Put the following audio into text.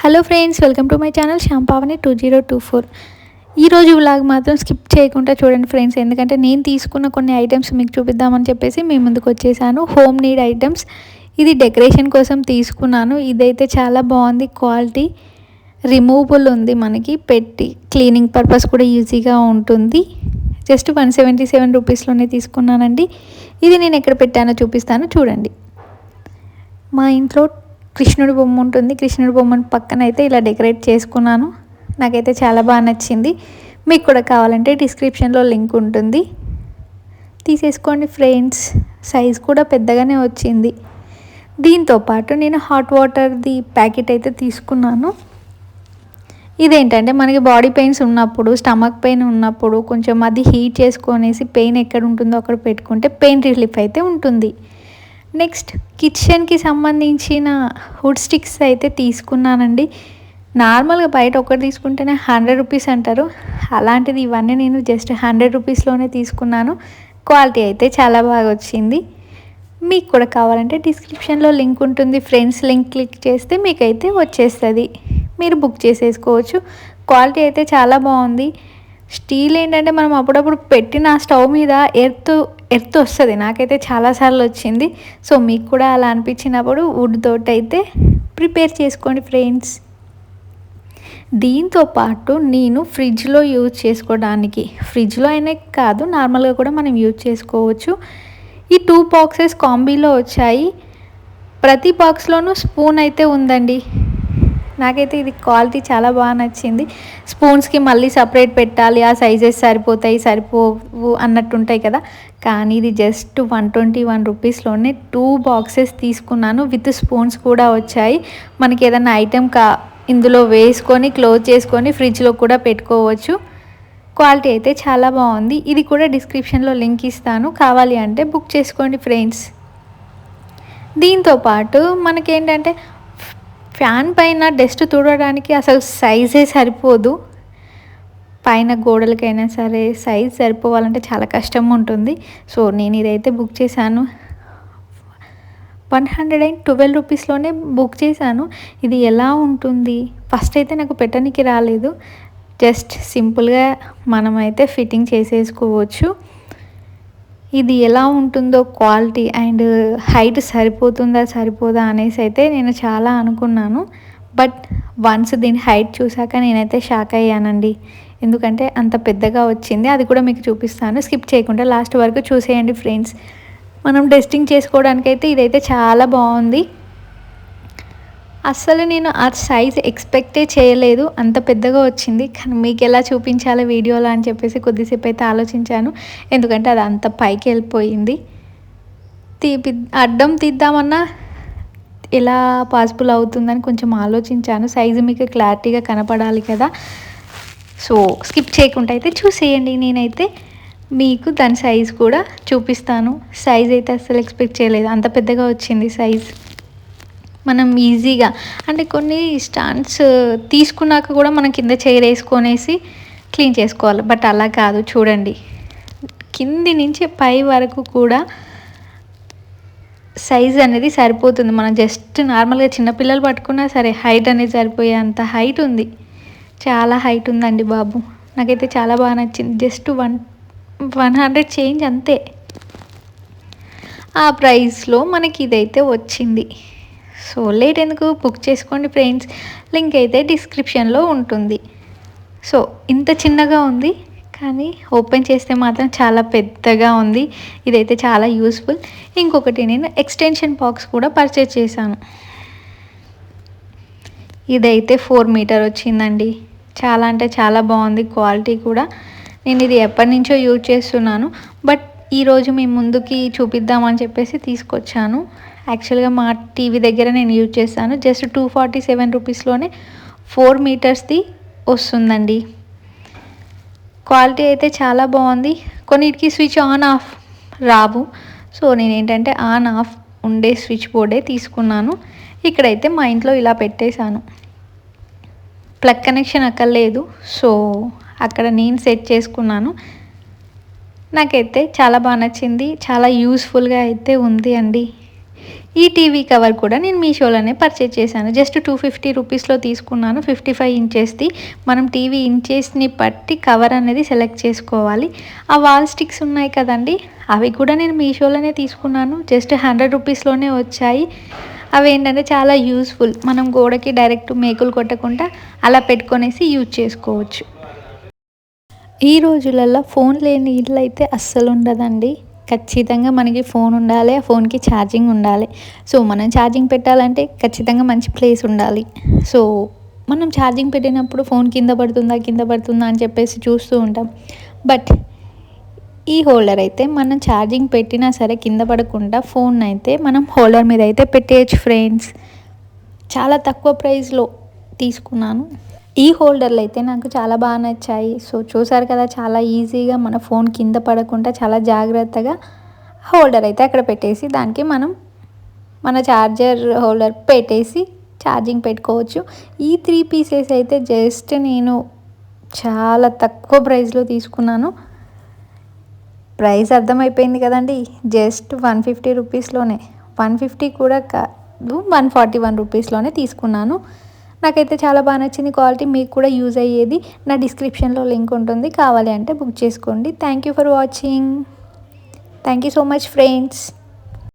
Hello friends, welcome to my channel Shyam Pavani 2024. ఈరోజు vlog మాత్రం skip చేయకుండా చూడండి ఫ్రెండ్స్, ఎందుకంటే నేను తీసుకున్న కొన్ని ఐటమ్స్ మీకు చూపిద్దామని చెప్పేసి మీ ముందుకు వచ్చేసాను. Home need items. ఇది డెకరేషన్ కోసం తీసుకున్నాను. ఇదైతే చాలా బాగుంది, క్వాలిటీ రిమూవబుల్ ఉంది, మనకి పెట్టి క్లీనింగ్ పర్పస్ కూడా ఈజీగా ఉంటుంది. జస్ట్ 177 రూపీస్లోనే తీసుకున్నానండి. ఇది నేను ఎక్కడ పెట్టానో చూపిస్తాను, చూడండి. మా ఇంట్లో కృష్ణుడి బొమ్మ ఉంటుంది. కృష్ణుడి బొమ్మను పక్కన అయితే ఇలా డెకరేట్ చేసుకున్నాను. నాకైతే చాలా బాగా నచ్చింది. మీకు కూడా కావాలంటే డిస్క్రిప్షన్లో లింక్ ఉంటుంది, తీసేసుకోండి ఫ్రెండ్స్. సైజ్ కూడా పెద్దగానే వచ్చింది. దీంతోపాటు నేను హాట్ వాటర్ది ప్యాకెట్ అయితే తీసుకున్నాను. ఇదేంటంటే మనకి బాడీ పెయిన్స్ ఉన్నప్పుడు, స్టమక్ పెయిన్ ఉన్నప్పుడు కొంచెం అది హీట్ చేసుకొనేసి పెయిన్ ఎక్కడ ఉంటుందో అక్కడ పెట్టుకుంటే పెయిన్ రిలీఫ్ అయితే ఉంటుంది. నెక్స్ట్ కిచెన్కి సంబంధించిన వుడ్ స్టిక్స్ అయితే తీసుకున్నానండి. నార్మల్గా బయట ఒకటి తీసుకుంటేనే 100 రూపీస్ అంటారు. అలాంటిది ఇవన్నీ నేను జస్ట్ 100 రూపీస్లోనే తీసుకున్నాను. క్వాలిటీ అయితే చాలా బాగా వచ్చింది. మీకు కూడా కావాలంటే డిస్క్రిప్షన్లో లింక్ ఉంటుంది ఫ్రెండ్స్. లింక్ క్లిక్ చేస్తే మీకైతే వచ్చేస్తుంది, మీరు బుక్ చేసేసుకోవచ్చు. క్వాలిటీ అయితే చాలా బాగుంది. స్టీల్ ఏంటంటే మనం అప్పుడప్పుడు పెట్టిన స్టవ్ మీద ఎర్త్ వస్తుంది. నాకైతే చాలాసార్లు వచ్చింది. సో మీకు కూడా అలా అనిపించినప్పుడు వుడ్ తోటి అయితే ప్రిపేర్ చేసుకోండి ఫ్రెండ్స్. దీంతోపాటు నేను ఫ్రిడ్జ్లో యూజ్ చేసుకోవడానికి, ఫ్రిడ్జ్లో అయినా కాదు నార్మల్గా కూడా మనం యూజ్ చేసుకోవచ్చు. ఈ 2 బాక్సెస్ కాంబీలో వచ్చాయి. ప్రతి బాక్స్లోనూ స్పూన్ అయితే ఉందండి. నాకైతే ఇది క్వాలిటీ చాలా బాగా నచ్చింది. స్పూన్స్కి మళ్ళీ సపరేట్ పెట్టాలి, ఆ సైజెస్ సరిపోవు అన్నట్టు ఉంటాయి కదా. కానీ ఇది జస్ట్ 121 రూపీస్లోనే 2 బాక్సెస్ తీసుకున్నాను. విత్ స్పూన్స్ కూడా వచ్చాయి. మనకి ఏదైనా ఐటెం ఇందులో వేసుకొని క్లోజ్ చేసుకొని ఫ్రిడ్జ్లో కూడా పెట్టుకోవచ్చు. క్వాలిటీ అయితే చాలా బాగుంది. ఇది కూడా డిస్క్రిప్షన్లో లింక్ ఇస్తాను, కావాలి అంటే బుక్ చేసుకోండి ఫ్రెండ్స్. దీంతోపాటు మనకేంటంటే ఫ్యాన్ పైన డస్ట్ తుడవడానికి అసలు సైజే సరిపోదు. పైన గోడలకైనా సరే సైజ్ సరిపోవాలంటే చాలా కష్టం ఉంటుంది. సో నేను ఇదైతే బుక్ చేశాను. 112 రూపీస్లోనే బుక్ చేశాను. ఇది ఎలా ఉంటుంది, ఫస్ట్ అయితే నాకు పెట్టడానికి రాలేదు. జస్ట్ సింపుల్గా మనమైతే ఫిట్టింగ్ చేసేసుకోవచ్చు. ఇది ఎలా ఉంటుందో క్వాలిటీ అండ్ హైట్ సరిపోదా అనేసి అయితే నేను చాలా అనుకున్నాను. బట్ వన్స్ దీని హైట్ చూసాక నేనైతే షాక్ అయ్యానండి. ఎందుకంటే అంత పెద్దగా వచ్చింది. అది కూడా మీకు చూపిస్తాను, స్కిప్ చేయకుండా లాస్ట్ వరకు చూసేయండి ఫ్రెండ్స్. మనం డస్టింగ్ చేసుకోవడానికైతే ఇదైతే చాలా బాగుంది. అస్సలు నేను ఆ సైజ్ ఎక్స్పెక్టే చేయలేదు, అంత పెద్దగా వచ్చింది. కానీ మీకు ఎలా చూపించాలో వీడియోలో అని చెప్పేసి కొద్దిసేపు అయితే ఆలోచించాను. ఎందుకంటే అది అంత పైకి వెళ్ళిపోయింది. అడ్డం తీద్దామన్నా ఎలా పాసిబుల్ అవుతుందని కొంచెం ఆలోచించాను. సైజు మీకు క్లారిటీగా కనపడాలి కదా. సో స్కిప్ చేయకుండా అయితే చూసేయండి. నేనైతే మీకు దాని సైజ్ కూడా చూపిస్తాను. సైజ్ అయితే అస్సలు ఎక్స్పెక్ట్ చేయలేదు, అంత పెద్దగా వచ్చింది సైజ్. మనం ఈజీగా అంటే కొన్ని స్టాండ్స్ తీసుకున్నాక కూడా మనం కింద చైర్ వేసుకొనేసి క్లీన్ చేసుకోవాలి. బట్ అలా కాదు, చూడండి కింది నుంచి పై వరకు కూడా సైజ్ అనేది సరిపోతుంది. మనం జస్ట్ నార్మల్గా చిన్నపిల్లలు పట్టుకున్నా సరే హైట్ అనేది సరిపోయే అంత హైట్ ఉంది. చాలా హైట్ ఉందండి బాబు. నాకైతే చాలా బాగా నచ్చింది. జస్ట్ 100 చేంజ్ అంతే. ఆ ప్రైస్లో మనకి ఇదైతే వచ్చింది. సో లేట్ ఎందుకు, బుక్ చేసుకోండి ఫ్రెండ్స్. లింక్ అయితే డిస్క్రిప్షన్లో ఉంటుంది. సో ఇంత చిన్నగా ఉంది కానీ ఓపెన్ చేస్తే మాత్రం చాలా పెద్దగా ఉంది. ఇదైతే చాలా యూస్ఫుల్. ఇంకొకటి నేను ఎక్స్టెన్షన్ బాక్స్ కూడా పర్చేజ్ చేశాను. ఇదైతే 4 మీటర్ వచ్చిందండి. చాలా అంటే చాలా బాగుంది క్వాలిటీ కూడా. నేను ఇది ఎప్పటి నుంచో యూజ్ చేస్తున్నాను. బట్ ఈరోజు మీ ముందుకి చూపిద్దామని చెప్పేసి తీసుకొచ్చాను. యాక్చువల్గా మా టీవీ దగ్గర నేను యూజ్ చేస్తాను. జస్ట్ 247 రూపీస్లోనే 4 మీటర్స్ది వస్తుందండి. క్వాలిటీ అయితే చాలా బాగుంది. కొన్నిటికి switch on off Rao. So నేనేంటంటే ఆన్ ఆఫ్ ఉండే స్విచ్ బోర్డే తీసుకున్నాను. ఇక్కడైతే మా ఇంట్లో ఇలా పెట్టేశాను. ప్లగ్ కనెక్షన్ అక్కర్లేదు. సో అక్కడ నేను సెట్ చేసుకున్నాను. నాకైతే చాలా బాగా నచ్చింది. చాలా యూస్ఫుల్గా అయితే ఉంది అండి. ఈ టీవీ కవర్ కూడా నేను మీషోలోనే పర్చేజ్ చేశాను. జస్ట్ 250 రూపీస్లో తీసుకున్నాను. 55 ఇంచెస్ది. మనం టీవీ ఇంచెస్ని బట్టి కవర్ అనేది సెలెక్ట్ చేసుకోవాలి. ఆ వాల్ స్టిక్స్ ఉన్నాయి కదండి, అవి కూడా నేను మీషోలోనే తీసుకున్నాను. జస్ట్ 100 రూపీస్లోనే వచ్చాయి. అవి ఏంటంటే చాలా యూస్ఫుల్. మనం గోడకి డైరెక్ట్ మేకులు కొట్టకుండా అలా పెట్టుకొనేసి యూజ్ చేసుకోవచ్చు. ఈ రోజులలో ఫోన్ లేని ఇల్లు అయితే అస్సలు ఉండదండి. ఖచ్చితంగా మనకి ఫోన్ ఉండాలి, ఆ ఫోన్కి ఛార్జింగ్ ఉండాలి. సో మనం ఛార్జింగ్ పెట్టాలంటే ఖచ్చితంగా మంచి ప్లేస్ ఉండాలి. సో మనం ఛార్జింగ్ పెట్టినప్పుడు ఫోన్ కింద పడుతుందా అని చెప్పేసి చూస్తూ ఉంటాం. బట్ ఈ హోల్డర్ అయితే మనం ఛార్జింగ్ పెట్టినా సరే కింద పడకుండా ఫోన్ అయితే మనం హోల్డర్ మీద అయితే పెట్టేయచ్చు ఫ్రెండ్స్. చాలా తక్కువ ప్రైస్లో తీసుకున్నాను. ఈ హోల్డర్లు అయితే నాకు చాలా బాగా నచ్చాయి. సో చూసారు కదా, చాలా ఈజీగా మన ఫోన్ కింద పడకుండా చాలా జాగ్రత్తగా హోల్డర్ అయితే అక్కడ పెట్టేసి దానికి మనం మన ఛార్జర్ హోల్డర్ పెట్టేసి ఛార్జింగ్ పెట్టుకోవచ్చు. ఈ 3 పీసెస్ అయితే జస్ట్ నేను చాలా తక్కువ ప్రైస్లో తీసుకున్నాను. ప్రైస్ అర్థమైపోయింది కదండి, జస్ట్ 150 రూపీస్లోనే. 150 కూడా కాదు, 141 రూపీస్లోనే తీసుకున్నాను. నాకైతే చాలా బాగా నచ్చింది క్వాలిటీ. మీకు కూడా యూజ్ అయ్యేది నా డిస్క్రిప్షన్లో లింక్ ఉంటుంది, కావాలి అంటే బుక్ చేసుకోండి. Thank you for watching. Thank you so much friends.